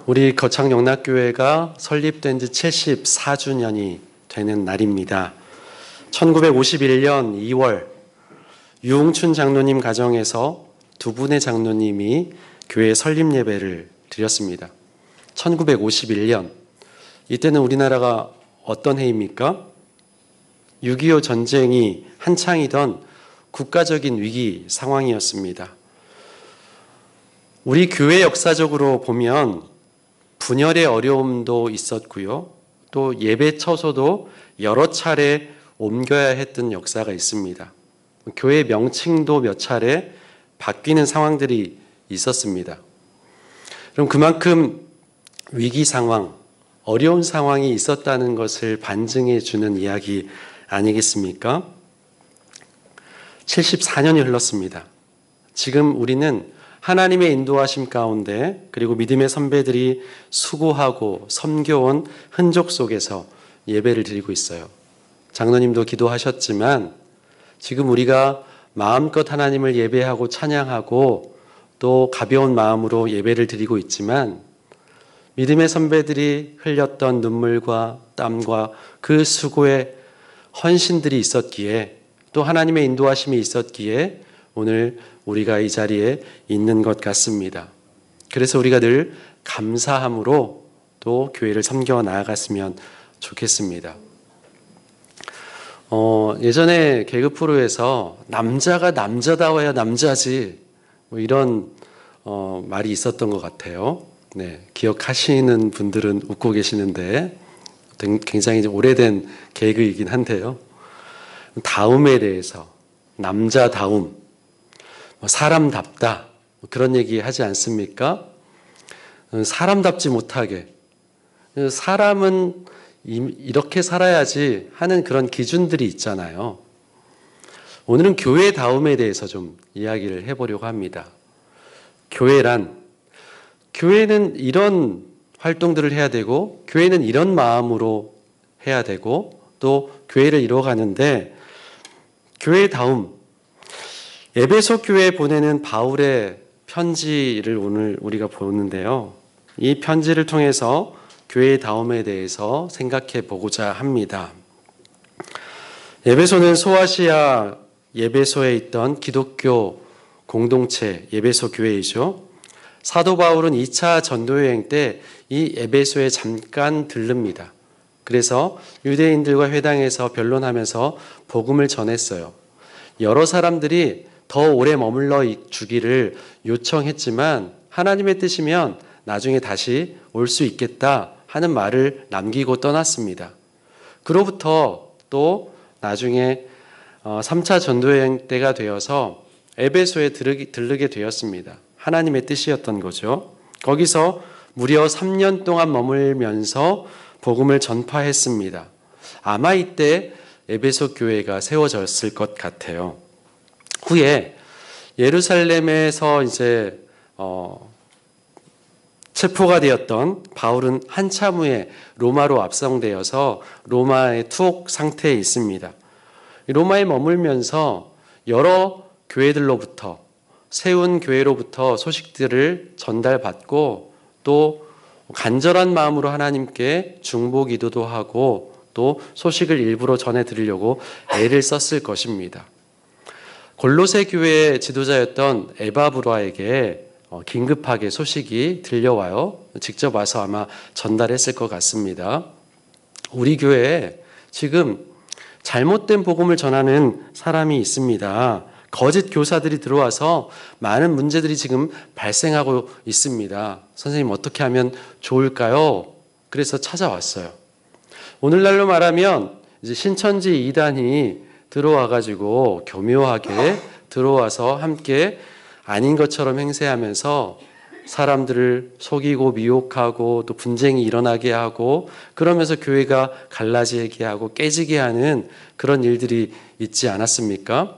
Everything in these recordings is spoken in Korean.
우리 거창영락교회가 설립된 지 74주년이 되는 날입니다. 1951년 2월 유웅춘 장로님 가정에서 두 분의 장로님이 교회 설립 예배를 드렸습니다. 1951년, 이때는 우리나라가 어떤 해입니까? 6.25 전쟁이 한창이던 국가적인 위기 상황이었습니다. 우리 교회 역사적으로 보면 분열의 어려움도 있었고요. 또 예배 처소도 여러 차례 옮겨야 했던 역사가 있습니다. 교회 명칭도 몇 차례 바뀌는 상황들이 있었습니다. 그럼 그만큼 위기 상황, 어려운 상황이 있었다는 것을 반증해 주는 이야기 아니겠습니까? 74년이 흘렀습니다. 지금 우리는 하나님의 인도하심 가운데 그리고 믿음의 선배들이 수고하고 섬겨온 흔적 속에서 예배를 드리고 있어요. 장로님도 기도하셨지만 지금 우리가 마음껏 하나님을 예배하고 찬양하고 또 가벼운 마음으로 예배를 드리고 있지만 믿음의 선배들이 흘렸던 눈물과 땀과 그 수고의 헌신들이 있었기에 또 하나님의 인도하심이 있었기에 오늘 우리가 이 자리에 있는 것 같습니다. 그래서 우리가 늘 감사함으로 또 교회를 섬겨 나아갔으면 좋겠습니다. 예전에 개그 프로에서 남자가 남자다워야 남자지 뭐 이런 말이 있었던 것 같아요. 네, 기억하시는 분들은 웃고 계시는데 굉장히 오래된 개그이긴 한데요. 다움에 대해서 남자다움, 사람답다 그런 얘기 하지 않습니까? 사람답지 못하게 사람은 이렇게 살아야지 하는 그런 기준들이 있잖아요. 오늘은 교회다움에 대해서 좀 이야기를 해보려고 합니다. 교회는 이런 활동들을 해야 되고 교회는 이런 마음으로 해야 되고 또 교회를 이루어가는데 교회다움, 에베소 교회에 보내는 바울의 편지를 오늘 우리가 보는데요. 이 편지를 통해서 교회다움에 대해서 생각해 보고자 합니다. 에베소는 소아시아 예배소에 있던 기독교 공동체 예배소 교회이죠. 사도 바울은 2차 전도여행 때 이 에베소에 잠깐 들릅니다. 그래서 유대인들과 회당에서 변론하면서 복음을 전했어요. 여러 사람들이 더 오래 머물러 주기를 요청했지만 하나님의 뜻이면 나중에 다시 올 수 있겠다 하는 말을 남기고 떠났습니다. 그로부터 또 나중에 3차 전도여행 때가 되어서 에베소에 들르게 되었습니다. 하나님의 뜻이었던 거죠. 거기서 무려 3년 동안 머물면서 복음을 전파했습니다. 아마 이때 에베소 교회가 세워졌을 것 같아요. 후에 예루살렘에서 이제 체포가 되었던 바울은 한참 후에 로마로 압송되어서 로마의 투옥 상태에 있습니다. 로마에 머물면서 여러 교회들로부터 세운 교회로부터 소식들을 전달받고 또 간절한 마음으로 하나님께 중보 기도도 하고 또 소식을 일부러 전해드리려고 애를 썼을 것입니다. 골로새 교회의 지도자였던 에바브라에게 긴급하게 소식이 들려와요. 직접 와서 아마 전달했을 것 같습니다. 우리 교회에 지금 잘못된 복음을 전하는 사람이 있습니다. 거짓 교사들이 들어와서 많은 문제들이 지금 발생하고 있습니다. 선생님 어떻게 하면 좋을까요? 그래서 찾아왔어요. 오늘날로 말하면 이제 신천지 이단이 들어와가지고 교묘하게 들어와서 함께 아닌 것처럼 행세하면서 사람들을 속이고 미혹하고 또 분쟁이 일어나게 하고 그러면서 교회가 갈라지게 하고 깨지게 하는 그런 일들이 있지 않았습니까?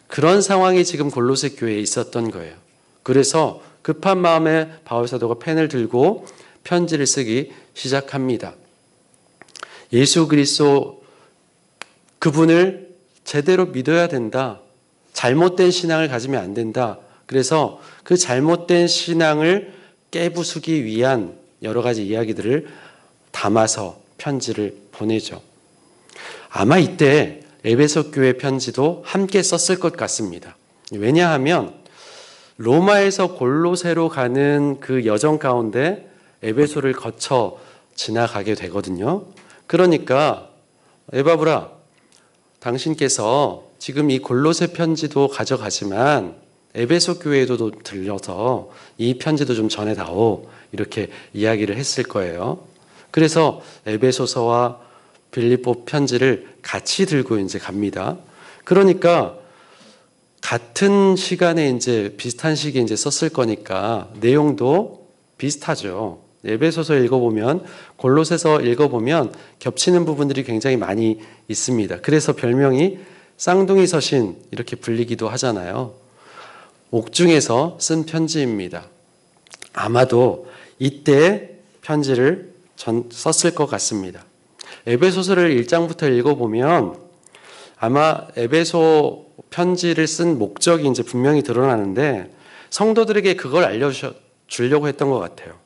그런 상황이 지금 골로새 교회에 있었던 거예요. 그래서 급한 마음에 바울 사도가 펜을 들고 편지를 쓰기 시작합니다. 예수 그리스도 그분을 제대로 믿어야 된다. 잘못된 신앙을 가지면 안 된다. 그래서 그 잘못된 신앙을 깨부수기 위한 여러 가지 이야기들을 담아서 편지를 보내죠. 아마 이때 에베소 교회 편지도 함께 썼을 것 같습니다. 왜냐하면 로마에서 골로새로 가는 그 여정 가운데 에베소를 거쳐 지나가게 되거든요. 그러니까 에바브라, 당신께서 지금 이 골로새 편지도 가져가지만 에베소 교회에도 들려서 이 편지도 좀 전해다오, 이렇게 이야기를 했을 거예요. 그래서 에베소서와 빌립보 편지를 같이 들고 이제 갑니다. 그러니까 같은 시간에 이제 비슷한 시기에 이제 썼을 거니까 내용도 비슷하죠. 에베소서 읽어보면, 골로새서 읽어보면 겹치는 부분들이 굉장히 많이 있습니다. 그래서 별명이 쌍둥이 서신 이렇게 불리기도 하잖아요. 옥중에서 쓴 편지입니다. 아마도 이때 편지를 썼을 것 같습니다. 에베소서를 1장부터 읽어보면 아마 에베소 편지를 쓴 목적이 이제 분명히 드러나는데 성도들에게 그걸 알려주려고 했던 것 같아요.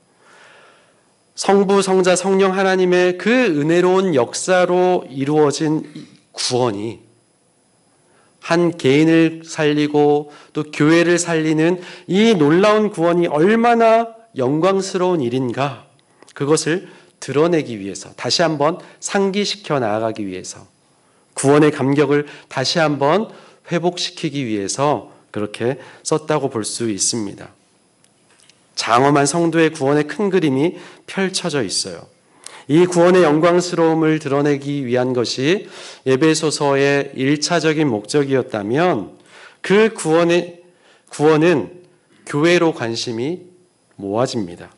성부, 성자, 성령 하나님의 그 은혜로운 역사로 이루어진 구원이 한 개인을 살리고 또 교회를 살리는 이 놀라운 구원이 얼마나 영광스러운 일인가, 그것을 드러내기 위해서, 다시 한번 상기시켜 나아가기 위해서, 구원의 감격을 다시 한번 회복시키기 위해서 그렇게 썼다고 볼 수 있습니다. 장엄한 성도의 구원의 큰 그림이 펼쳐져 있어요. 이 구원의 영광스러움을 드러내기 위한 것이 에베소서의 1차적인 목적이었다면 그 구원은 교회로 관심이 모아집니다.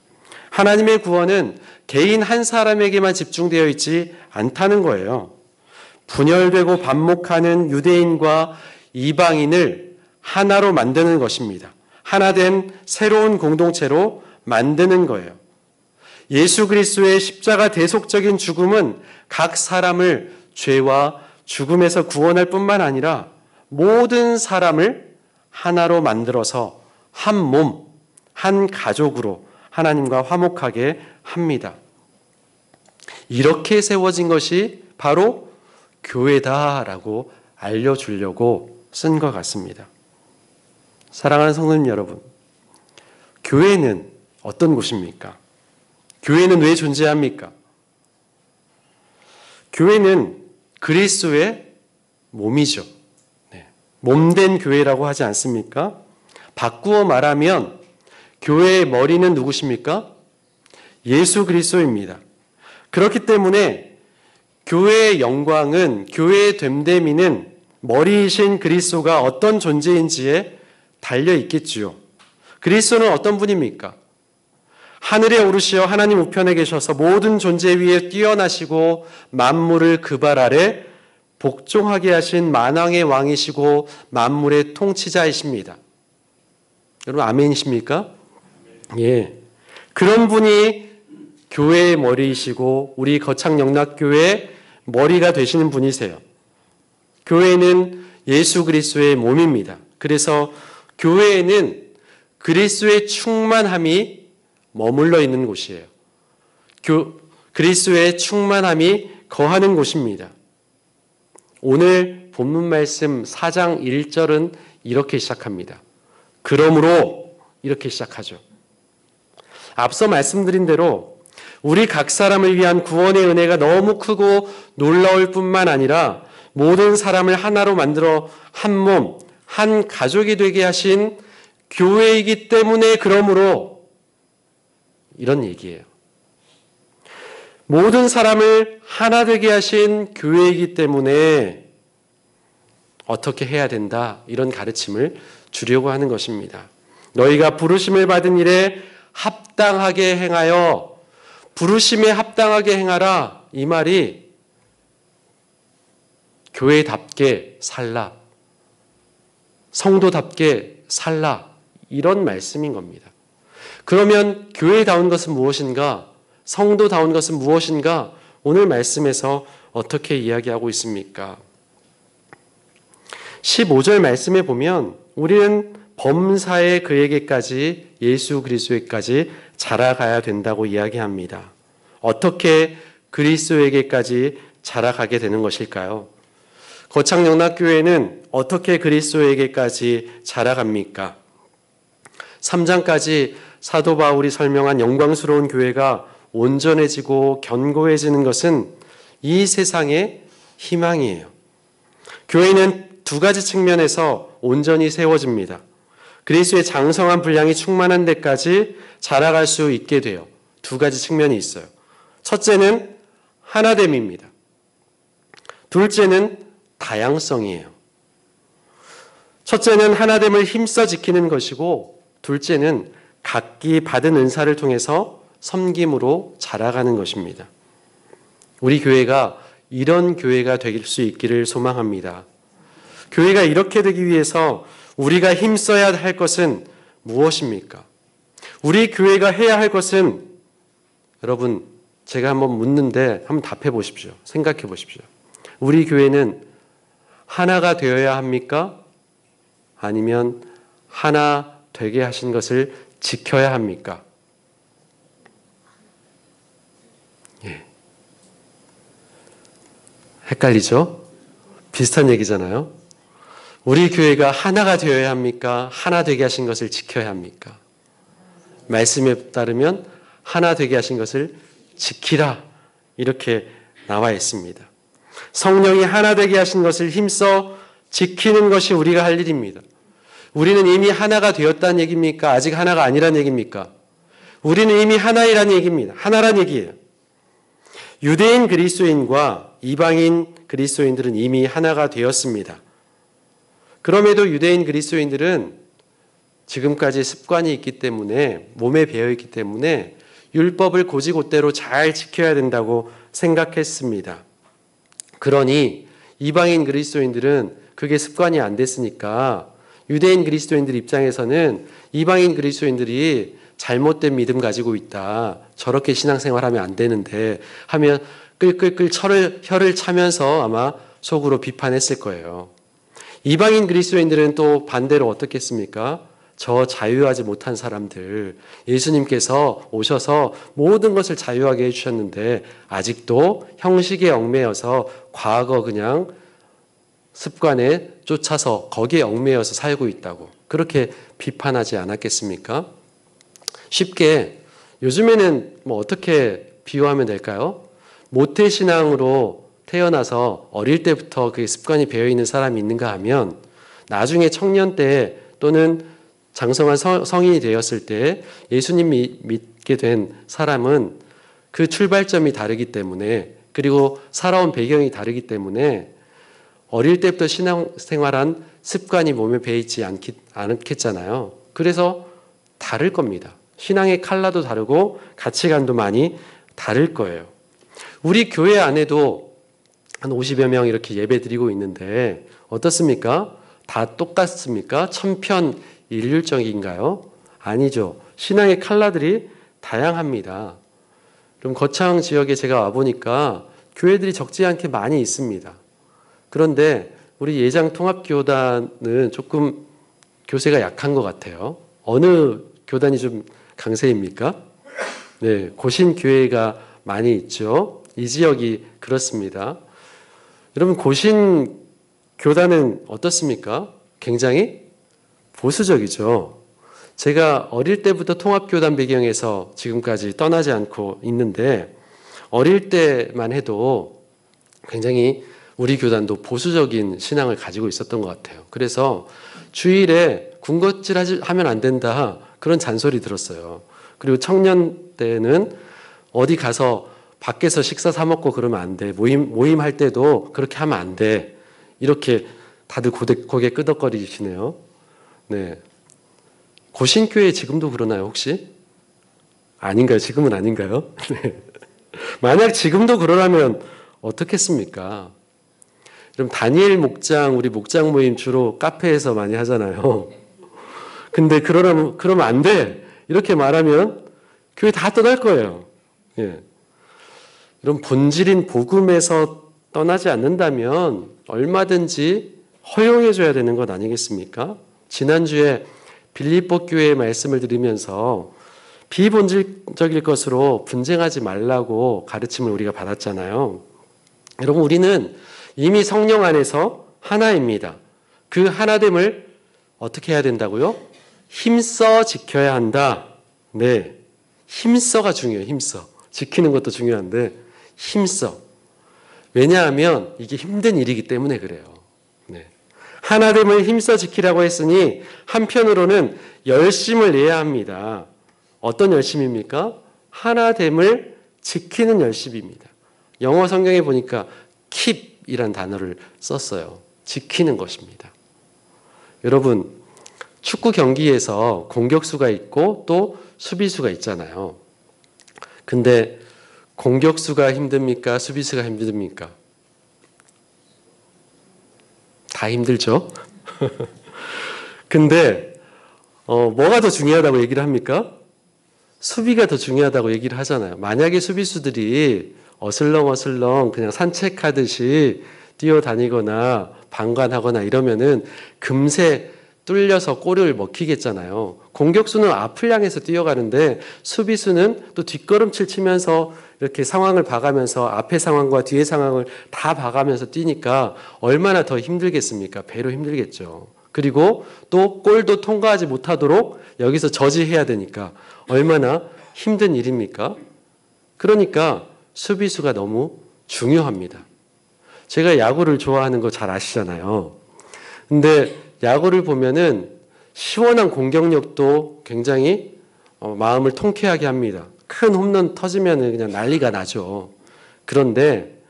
하나님의 구원은 개인 한 사람에게만 집중되어 있지 않다는 거예요. 분열되고 반목하는 유대인과 이방인을 하나로 만드는 것입니다. 하나된 새로운 공동체로 만드는 거예요. 예수 그리스도의 십자가 대속적인 죽음은 각 사람을 죄와 죽음에서 구원할 뿐만 아니라 모든 사람을 하나로 만들어서 한 몸, 한 가족으로 하나님과 화목하게 합니다. 이렇게 세워진 것이 바로 교회다라고 알려주려고 쓴 것 같습니다. 사랑하는 성도님 여러분, 교회는 어떤 곳입니까? 교회는 왜 존재합니까? 교회는 그리스도의 몸이죠. 몸된 교회라고 하지 않습니까? 바꾸어 말하면 교회의 머리는 누구십니까? 예수 그리스도입니다. 그렇기 때문에 교회의 영광은, 교회의 됨됨이는 머리이신 그리스도가 어떤 존재인지에 달려 있겠지요. 그리스도는 어떤 분입니까? 하늘에 오르시어 하나님 우편에 계셔서 모든 존재 위에 뛰어나시고 만물을 그 발 아래 복종하게 하신 만왕의 왕이시고 만물의 통치자이십니다. 여러분 아멘이십니까? 예. 그런 분이 교회의 머리이시고 우리 거창영락교회의 머리가 되시는 분이세요. 교회는 예수 그리스도의 몸입니다. 그래서 교회에는 그리스도의 충만함이 머물러 있는 곳이에요. 그리스도의 충만함이 거하는 곳입니다. 오늘 본문 말씀 4장 1절은 이렇게 시작합니다. 그러므로 이렇게 시작하죠. 앞서 말씀드린 대로 우리 각 사람을 위한 구원의 은혜가 너무 크고 놀라울 뿐만 아니라 모든 사람을 하나로 만들어 한 몸, 한 가족이 되게 하신 교회이기 때문에 그러므로 이런 얘기예요. 모든 사람을 하나 되게 하신 교회이기 때문에 어떻게 해야 된다, 이런 가르침을 주려고 하는 것입니다. 너희가 부르심을 받은 일에 합당하게 행하여, 부르심에 합당하게 행하라, 이 말이 교회답게 살라, 성도답게 살라, 이런 말씀인 겁니다. 그러면 교회다운 것은 무엇인가? 성도다운 것은 무엇인가? 오늘 말씀에서 어떻게 이야기하고 있습니까? 15절 말씀에 보면 우리는 범사에 그에게까지 예수 그리스도에까지 자라가야 된다고 이야기합니다. 어떻게 그리스도에게까지 자라가게 되는 것일까요? 거창영락교회는 어떻게 그리스도에게까지 자라갑니까? 3장까지 사도 바울이 설명한 영광스러운 교회가 온전해지고 견고해지는 것은 이 세상의 희망이에요. 교회는 두 가지 측면에서 온전히 세워집니다. 그리스도의 장성한 분량이 충만한 데까지 자라갈 수 있게 돼요. 두 가지 측면이 있어요. 첫째는 하나됨입니다. 둘째는 다양성이에요. 첫째는 하나됨을 힘써 지키는 것이고, 둘째는 각기 받은 은사를 통해서 섬김으로 자라가는 것입니다. 우리 교회가 이런 교회가 될 수 있기를 소망합니다. 교회가 이렇게 되기 위해서 우리가 힘써야 할 것은 무엇입니까? 우리 교회가 해야 할 것은, 여러분, 제가 한번 묻는데 한번 답해 보십시오. 생각해 보십시오. 우리 교회는 하나가 되어야 합니까? 아니면 하나 되게 하신 것을 지켜야 합니까? 예. 헷갈리죠? 비슷한 얘기잖아요. 우리 교회가 하나가 되어야 합니까? 하나 되게 하신 것을 지켜야 합니까? 말씀에 따르면 하나 되게 하신 것을 지키라, 이렇게 나와 있습니다. 성령이 하나 되게 하신 것을 힘써 지키는 것이 우리가 할 일입니다. 우리는 이미 하나가 되었다는 얘기입니까? 아직 하나가 아니란 얘기입니까? 우리는 이미 하나이란 얘기입니다. 하나란 얘기예요. 유대인 그리스도인과 이방인 그리스도인들은 이미 하나가 되었습니다. 그럼에도 유대인 그리스도인들은 지금까지 습관이 있기 때문에, 몸에 배어있기 때문에 율법을 곧이곧대로 잘 지켜야 된다고 생각했습니다. 그러니 이방인 그리스도인들은 그게 습관이 안 됐으니까 유대인 그리스도인들 입장에서는 이방인 그리스도인들이 잘못된 믿음 가지고 있다, 저렇게 신앙생활하면 안 되는데 하면 끌끌끌 혀를 차면서 아마 속으로 비판했을 거예요. 이방인 그리스도인들은 또 반대로 어떻겠습니까? 저 자유하지 못한 사람들, 예수님께서 오셔서 모든 것을 자유하게 해주셨는데 아직도 형식에 얽매여서 과거 그냥 습관에 쫓아서 거기에 얽매여서 살고 있다고 그렇게 비판하지 않았겠습니까? 쉽게 요즘에는 뭐 어떻게 비유하면 될까요? 모태신앙으로 태어나서 어릴 때부터 그게 습관이 배어있는 사람이 있는가 하면 나중에 청년 때 또는 장성한 성인이 되었을 때 예수님 믿게 된 사람은 그 출발점이 다르기 때문에, 그리고 살아온 배경이 다르기 때문에 어릴 때부터 신앙생활한 습관이 몸에 배이지 않겠잖아요. 그래서 다를 겁니다. 신앙의 컬러도 다르고 가치관도 많이 다를 거예요. 우리 교회 안에도 한 50여 명 이렇게 예배 드리고 있는데 어떻습니까? 다 똑같습니까? 천편일률적인가요? 아니죠. 신앙의 컬러들이 다양합니다. 그럼 거창 지역에 제가 와보니까 교회들이 적지 않게 많이 있습니다. 그런데 우리 예장통합교단은 조금 교세가 약한 것 같아요. 어느 교단이 좀 강세입니까? 네, 고신교회가 많이 있죠. 이 지역이 그렇습니다. 여러분, 고신교단은 어떻습니까? 굉장히 보수적이죠. 제가 어릴 때부터 통합교단 배경에서 지금까지 떠나지 않고 있는데 어릴 때만 해도 굉장히 우리 교단도 보수적인 신앙을 가지고 있었던 것 같아요. 그래서 주일에 군것질 하면 안 된다, 그런 잔소리 들었어요. 그리고 청년 때는 어디 가서 밖에서 식사 사 먹고 그러면 안 돼. 모임할 때도 그렇게 하면 안 돼. 이렇게 다들 고개 끄덕거리시네요. 네. 고신교회 지금도 그러나요, 혹시? 아닌가요? 지금은 아닌가요? 네. 만약 지금도 그러라면 어떻겠습니까? 그럼 다니엘 목장, 우리 목장 모임 주로 카페에서 많이 하잖아요. 근데 그러면 안 돼, 이렇게 말하면 교회 다 떠날 거예요. 예. 이런 본질인 복음에서 떠나지 않는다면 얼마든지 허용해줘야 되는 것 아니겠습니까? 지난주에 빌립보 교회의 말씀을 들으면서 비본질적일 것으로 분쟁하지 말라고 가르침을 우리가 받았잖아요. 여러분, 우리는 이미 성령 안에서 하나입니다. 그 하나됨을 어떻게 해야 된다고요? 힘써 지켜야 한다. 네, 힘써가 중요해요. 힘써. 지키는 것도 중요한데 힘써. 왜냐하면 이게 힘든 일이기 때문에 그래요. 네. 하나됨을 힘써 지키라고 했으니 한편으로는 열심을 내야 합니다. 어떤 열심입니까? 하나됨을 지키는 열심입니다. 영어 성경에 보니까 keep이란 단어를 썼어요. 지키는 것입니다. 여러분, 축구 경기에서 공격수가 있고 또 수비수가 있잖아요. 근데 공격수가 힘듭니까? 수비수가 힘듭니까? 다 힘들죠? 근데 뭐가 더 중요하다고 얘기를 합니까? 수비가 더 중요하다고 얘기를 하잖아요. 만약에 수비수들이 어슬렁어슬렁 그냥 산책하듯이 뛰어다니거나 방관하거나 이러면은 금세 뚫려서 골을 먹히겠잖아요. 공격수는 앞을 향해서 뛰어가는데 수비수는 또 뒷걸음질 치면서 이렇게 상황을 봐가면서 앞의 상황과 뒤의 상황을 다 봐가면서 뛰니까 얼마나 더 힘들겠습니까? 배로 힘들겠죠. 그리고 또 골도 통과하지 못하도록 여기서 저지해야 되니까 얼마나 힘든 일입니까? 그러니까 수비수가 너무 중요합니다. 제가 야구를 좋아하는 거 잘 아시잖아요. 근데 야구를 보면은 시원한 공격력도 굉장히 마음을 통쾌하게 합니다. 큰 홈런 터지면은 그냥 난리가 나죠. 그런데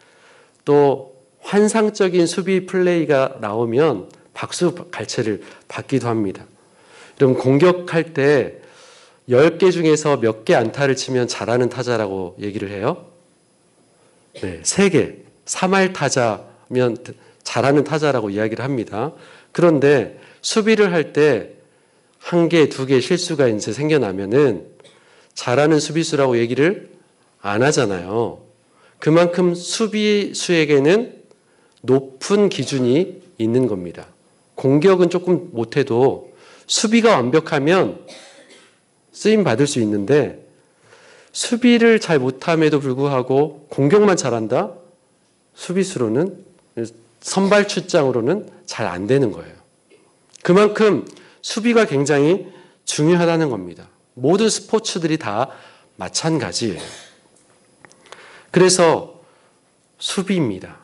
또 환상적인 수비 플레이가 나오면 박수 갈채를 받기도 합니다. 여러분, 공격할 때 10개 중에서 몇 개 안타를 치면 잘하는 타자라고 얘기를 해요? 네, 3개. 3할 타자면 잘하는 타자라고 이야기를 합니다. 그런데 수비를 할 때 1개, 2개 실수가 이제 생겨나면은 잘하는 수비수라고 얘기를 안 하잖아요. 그만큼 수비수에게는 높은 기준이 있는 겁니다. 공격은 조금 못해도 수비가 완벽하면 쓰임 받을 수 있는데 수비를 잘 못함에도 불구하고 공격만 잘한다? 수비수로는 선발 출장으로는 잘 안 되는 거예요. 그만큼 수비가 굉장히 중요하다는 겁니다. 모든 스포츠들이 다 마찬가지예요. 그래서 수비입니다.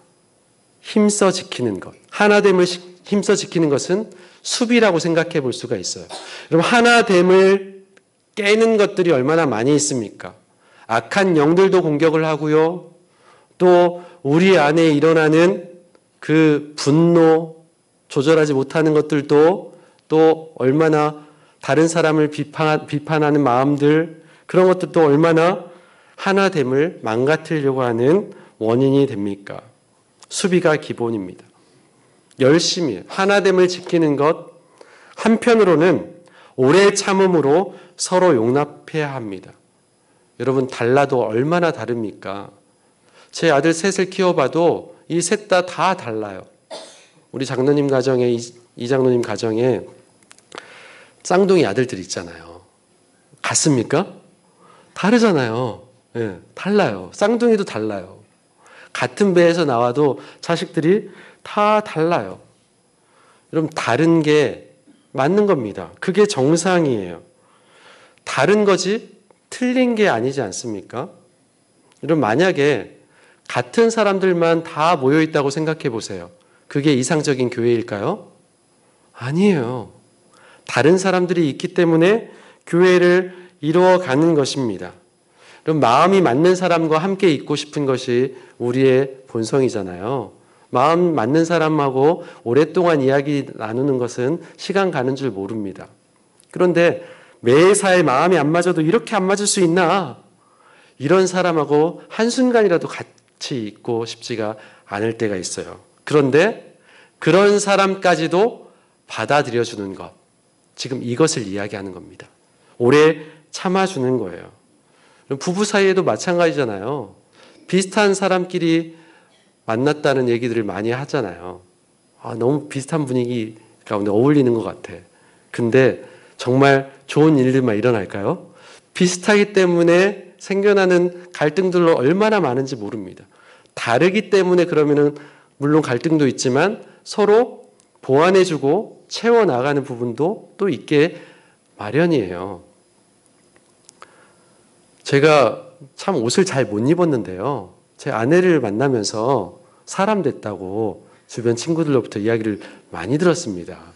힘써 지키는 것. 하나됨을 힘써 지키는 것은 수비라고 생각해 볼 수가 있어요. 그럼 하나됨을 깨는 것들이 얼마나 많이 있습니까? 악한 영들도 공격을 하고요. 또 우리 안에 일어나는 그 분노, 조절하지 못하는 것들도 또 얼마나 다른 사람을 비판하는 마음들, 그런 것들도 얼마나 하나됨을 망가뜨리려고 하는 원인이 됩니까? 수비가 기본입니다. 열심히 하나됨을 지키는 것, 한편으로는 오래 참음으로 서로 용납해야 합니다. 여러분, 달라도 얼마나 다릅니까? 제 아들 셋을 키워봐도 이 셋 다 달라요. 우리 장로님 가정에, 이 장로님 가정에 쌍둥이 아들들 있잖아요. 같습니까? 다르잖아요. 네, 달라요. 쌍둥이도 달라요. 같은 배에서 나와도 자식들이 다 달라요. 여러분, 다른 게 맞는 겁니다. 그게 정상이에요. 다른 거지 틀린 게 아니지 않습니까? 여러분, 만약에 같은 사람들만 다 모여 있다고 생각해 보세요. 그게 이상적인 교회일까요? 아니에요. 다른 사람들이 있기 때문에 교회를 이루어가는 것입니다. 그럼 마음이 맞는 사람과 함께 있고 싶은 것이 우리의 본성이잖아요. 마음 맞는 사람하고 오랫동안 이야기 나누는 것은 시간 가는 줄 모릅니다. 그런데 매사에 마음이 안 맞아도 이렇게 안 맞을 수 있나? 이런 사람하고 한순간이라도 같이 있고 싶지가 않을 때가 있어요. 그런데 그런 사람까지도 받아들여주는 것, 지금 이것을 이야기하는 겁니다. 오래 참아주는 거예요. 부부 사이에도 마찬가지잖아요. 비슷한 사람끼리 만났다는 얘기들을 많이 하잖아요. 너무 비슷한 분위기 가운데 어울리는 것 같아. 근데 정말 좋은 일들만 일어날까요? 비슷하기 때문에 생겨나는 갈등들로 얼마나 많은지 모릅니다. 다르기 때문에 그러면은 물론 갈등도 있지만 서로 보완해주고 채워나가는 부분도 또 있게 마련이에요. 제가 참 옷을 잘 못 입었는데요. 제 아내를 만나면서 사람 됐다고 주변 친구들로부터 이야기를 많이 들었습니다.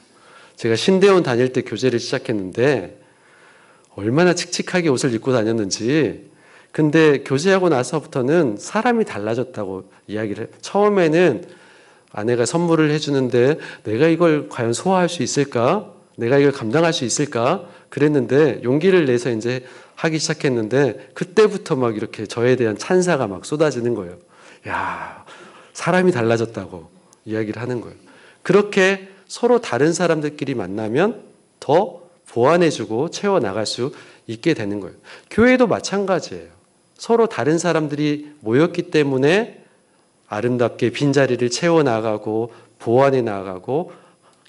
제가 신대원 다닐 때 교제를 시작했는데 얼마나 칙칙하게 옷을 입고 다녔는지, 근데 교제하고 나서부터는 사람이 달라졌다고 이야기를 해요. 처음에는 아내가 선물을 해주는데 내가 이걸 과연 소화할 수 있을까? 내가 이걸 감당할 수 있을까? 그랬는데 용기를 내서 이제 하기 시작했는데 그때부터 막 이렇게 저에 대한 찬사가 막 쏟아지는 거예요. 야, 사람이 달라졌다고 이야기를 하는 거예요. 그렇게 서로 다른 사람들끼리 만나면 더 보완해주고 채워나갈 수 있게 되는 거예요. 교회도 마찬가지예요. 서로 다른 사람들이 모였기 때문에 아름답게 빈자리를 채워나가고 보완해 나가고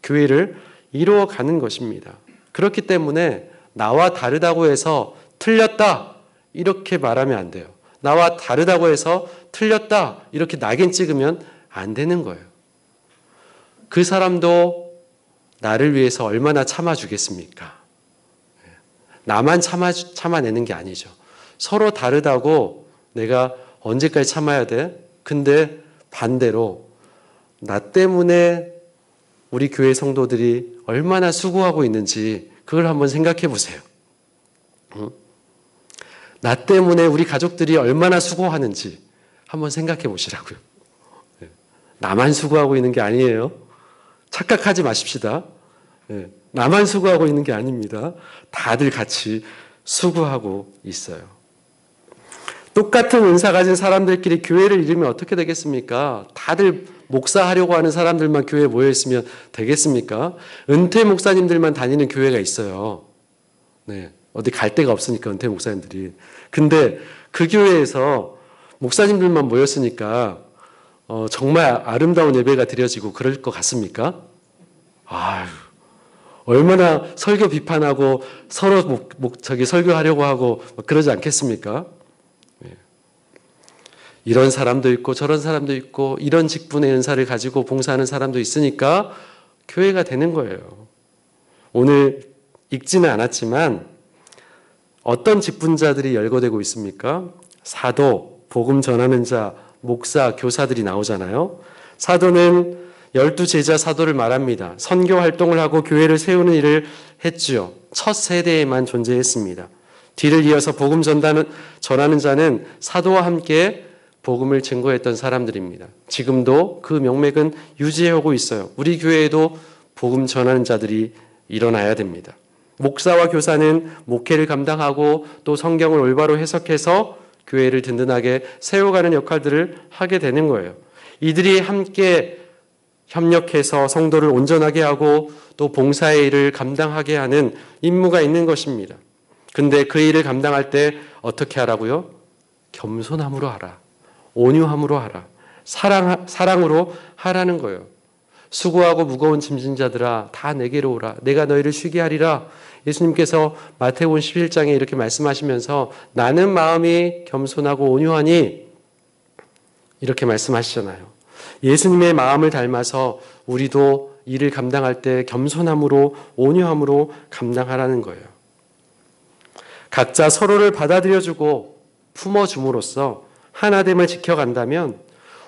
교회를 이루어가는 것입니다. 그렇기 때문에 나와 다르다고 해서 틀렸다 이렇게 말하면 안 돼요. 나와 다르다고 해서 틀렸다 이렇게 낙인 찍으면 안 되는 거예요. 그 사람도 나를 위해서 얼마나 참아주겠습니까? 나만 참아내는 게 아니죠. 서로 다르다고 내가 언제까지 참아야 돼? 근데 반대로 나 때문에 우리 교회 성도들이 얼마나 수고하고 있는지 그걸 한번 생각해 보세요. 나 때문에 우리 가족들이 얼마나 수고하는지 한번 생각해 보시라고요. 나만 수고하고 있는 게 아니에요. 착각하지 마십시다. 나만 수고하고 있는 게 아닙니다. 다들 같이 수고하고 있어요. 똑같은 은사 가진 사람들끼리 교회를 이루면 어떻게 되겠습니까? 다들 목사하려고 하는 사람들만 교회에 모여있으면 되겠습니까? 은퇴 목사님들만 다니는 교회가 있어요. 네, 어디 갈 데가 없으니까 은퇴 목사님들이. 근데 그 교회에서 목사님들만 모였으니까 정말 아름다운 예배가 드려지고 그럴 것 같습니까? 아유, 얼마나 설교 비판하고 서로 설교하려고 하고 그러지 않겠습니까? 이런 사람도 있고 저런 사람도 있고 이런 직분의 은사를 가지고 봉사하는 사람도 있으니까 교회가 되는 거예요. 오늘 읽지는 않았지만 어떤 직분자들이 열거되고 있습니까? 사도, 복음 전하는 자, 목사, 교사들이 나오잖아요. 사도는 12제자 사도를 말합니다. 선교 활동을 하고 교회를 세우는 일을 했지요. 첫 세대에만 존재했습니다. 뒤를 이어서 복음 전하는 자는 사도와 함께 복음을 증거했던 사람들입니다. 지금도 그 명맥은 유지해오고 있어요. 우리 교회에도 복음 전하는 자들이 일어나야 됩니다. 목사와 교사는 목회를 감당하고 또 성경을 올바로 해석해서 교회를 든든하게 세워가는 역할들을 하게 되는 거예요. 이들이 함께 협력해서 성도를 온전하게 하고 또 봉사의 일을 감당하게 하는 임무가 있는 것입니다. 근데 그 일을 감당할 때 어떻게 하라고요? 겸손함으로 하라. 온유함으로 하라. 사랑으로 하라는 거예요. 수고하고 무거운 짐진 자들아 다 내게로 오라. 내가 너희를 쉬게 하리라. 예수님께서 마태복음 11장에 이렇게 말씀하시면서 나는 마음이 겸손하고 온유하니 이렇게 말씀하시잖아요. 예수님의 마음을 닮아서 우리도 일을 감당할 때 겸손함으로 온유함으로 감당하라는 거예요. 각자 서로를 받아들여주고 품어줌으로써 하나됨을 지켜간다면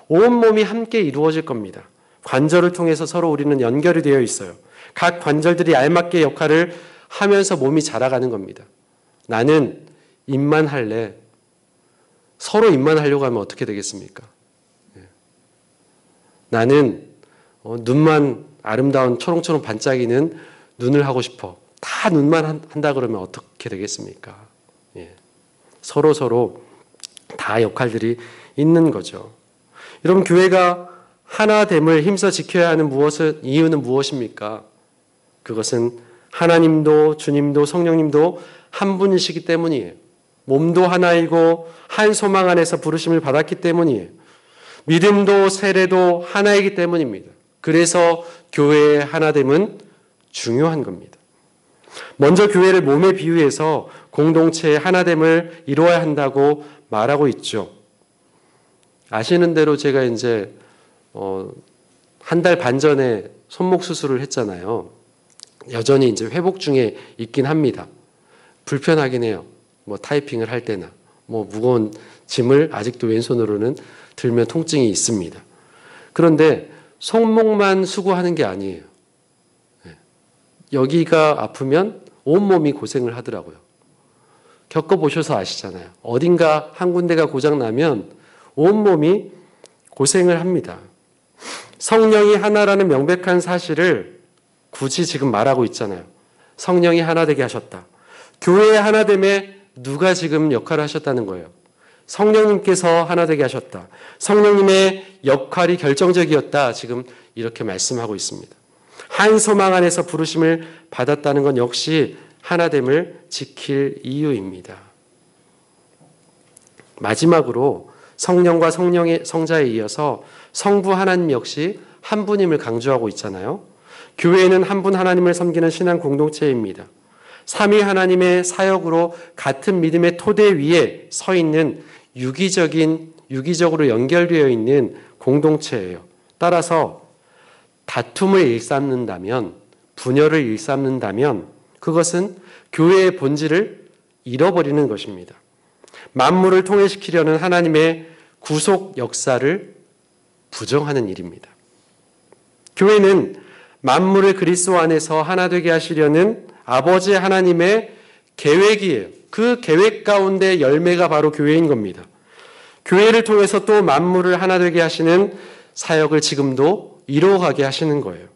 온몸이 함께 이루어질 겁니다. 관절을 통해서 서로 우리는 연결이 되어 있어요. 각 관절들이 알맞게 역할을 하면서 몸이 자라가는 겁니다. 나는 입만 할래. 서로 입만 하려고 하면 어떻게 되겠습니까? 나는 눈만 아름다운 초롱초롱 반짝이는 눈을 하고 싶어. 다 눈만 한다 그러면 어떻게 되겠습니까? 서로 다 역할들이 있는 거죠. 여러분, 교회가 하나됨을 힘써 지켜야 하는 이유는 무엇입니까? 그것은 하나님도 주님도 성령님도 한 분이시기 때문이에요. 몸도 하나이고 한 소망 안에서 부르심을 받았기 때문이에요. 믿음도 세례도 하나이기 때문입니다. 그래서 교회의 하나됨은 중요한 겁니다. 먼저 교회를 몸에 비유해서 공동체의 하나됨을 이루어야 한다고 말하고 있죠. 아시는 대로 제가 이제 한 달 반 전에 손목 수술을 했잖아요. 여전히 이제 회복 중에 있긴 합니다. 불편하긴 해요. 뭐 타이핑을 할 때나 뭐 무거운 짐을 아직도 왼손으로는 들면 통증이 있습니다. 그런데 손목만 수고하는 게 아니에요. 여기가 아프면 온몸이 고생을 하더라고요. 겪어보셔서 아시잖아요. 어딘가 한 군데가 고장나면 온몸이 고생을 합니다. 성령이 하나라는 명백한 사실을 굳이 지금 말하고 있잖아요. 성령이 하나 되게 하셨다. 교회의 하나됨에 누가 지금 역할을 하셨다는 거예요. 성령님께서 하나 되게 하셨다. 성령님의 역할이 결정적이었다. 지금 이렇게 말씀하고 있습니다. 한 소망 안에서 부르심을 받았다는 건 역시 하나됨을 지킬 이유입니다. 마지막으로 성령과 성자에 이어서 성부 하나님 역시 한 분임을 강조하고 있잖아요. 교회는 한 분 하나님을 섬기는 신앙 공동체입니다. 삼위 하나님의 사역으로 같은 믿음의 토대 위에 서 있는 유기적으로 연결되어 있는 공동체예요. 따라서 다툼을 일삼는다면, 분열을 일삼는다면 그것은 교회의 본질을 잃어버리는 것입니다. 만물을 통일시키려는 하나님의 구속 역사를 부정하는 일입니다. 교회는 만물을 그리스도 안에서 하나 되게 하시려는 아버지 하나님의 계획이에요. 그 계획 가운데 열매가 바로 교회인 겁니다. 교회를 통해서 또 만물을 하나 되게 하시는 사역을 지금도 이루어가게 하시는 거예요.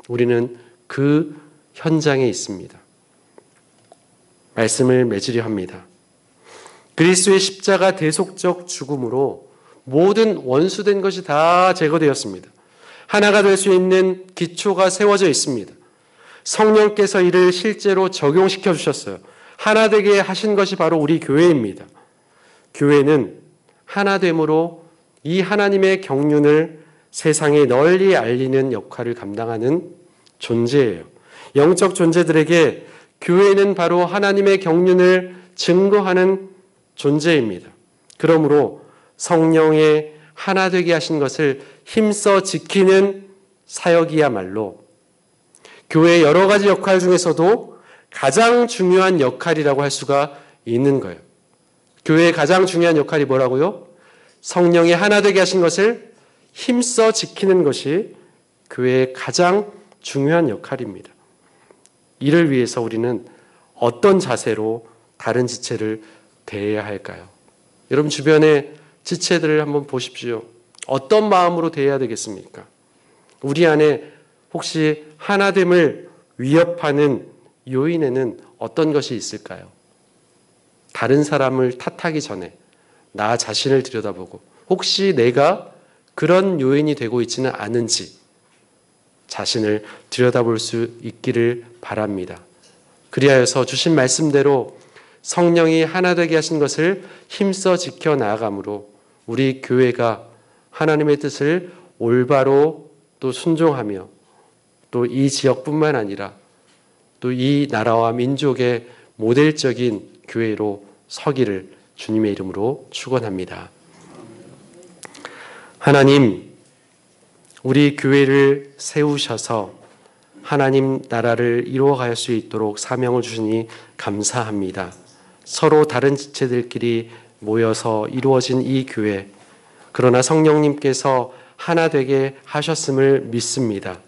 우리는 그 현장에 있습니다. 말씀을 맺으려 합니다. 그리스도의 십자가 대속적 죽음으로 모든 원수된 것이 다 제거되었습니다. 하나가 될 수 있는 기초가 세워져 있습니다. 성령께서 이를 실제로 적용시켜 주셨어요. 하나 되게 하신 것이 바로 우리 교회입니다. 교회는 하나됨으로 이 하나님의 경륜을 세상에 널리 알리는 역할을 감당하는 존재예요. 영적 존재들에게 교회는 바로 하나님의 경륜을 증거하는 존재입니다. 그러므로 성령의 하나 되게 하신 것을 힘써 지키는 사역이야말로 교회의 여러 가지 역할 중에서도 가장 중요한 역할이라고 할 수가 있는 거예요. 교회의 가장 중요한 역할이 뭐라고요? 성령이 하나 되게 하신 것을 힘써 지키는 것이 교회의 가장 중요한 역할입니다. 이를 위해서 우리는 어떤 자세로 다른 지체를 대해야 할까요? 여러분 주변의 지체들을 한번 보십시오. 어떤 마음으로 대해야 되겠습니까? 우리 안에 혹시 하나됨을 위협하는 요인에는 어떤 것이 있을까요? 다른 사람을 탓하기 전에 나 자신을 들여다보고 혹시 내가 그런 요인이 되고 있지는 않은지 자신을 들여다볼 수 있기를 바랍니다. 그리하여서 주신 말씀대로 성령이 하나 되게 하신 것을 힘써 지켜 나아감으로 우리 교회가 하나님의 뜻을 올바로 또 순종하며 또 이 지역뿐만 아니라 또 이 나라와 민족의 모델적인 교회로 서기를 주님의 이름으로 축원합니다. 하나님, 우리 교회를 세우셔서 하나님 나라를 이루어갈 수 있도록 사명을 주시니 감사합니다. 서로 다른 지체들끼리 모여서 이루어진 이 교회, 그러나 성령님께서 하나 되게 하셨음을 믿습니다.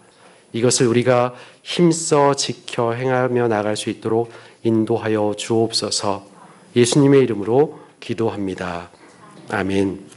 이것을 우리가 힘써 지켜 행하며 나갈 수 있도록 인도하여 주옵소서. 예수님의 이름으로 기도합니다. 아멘.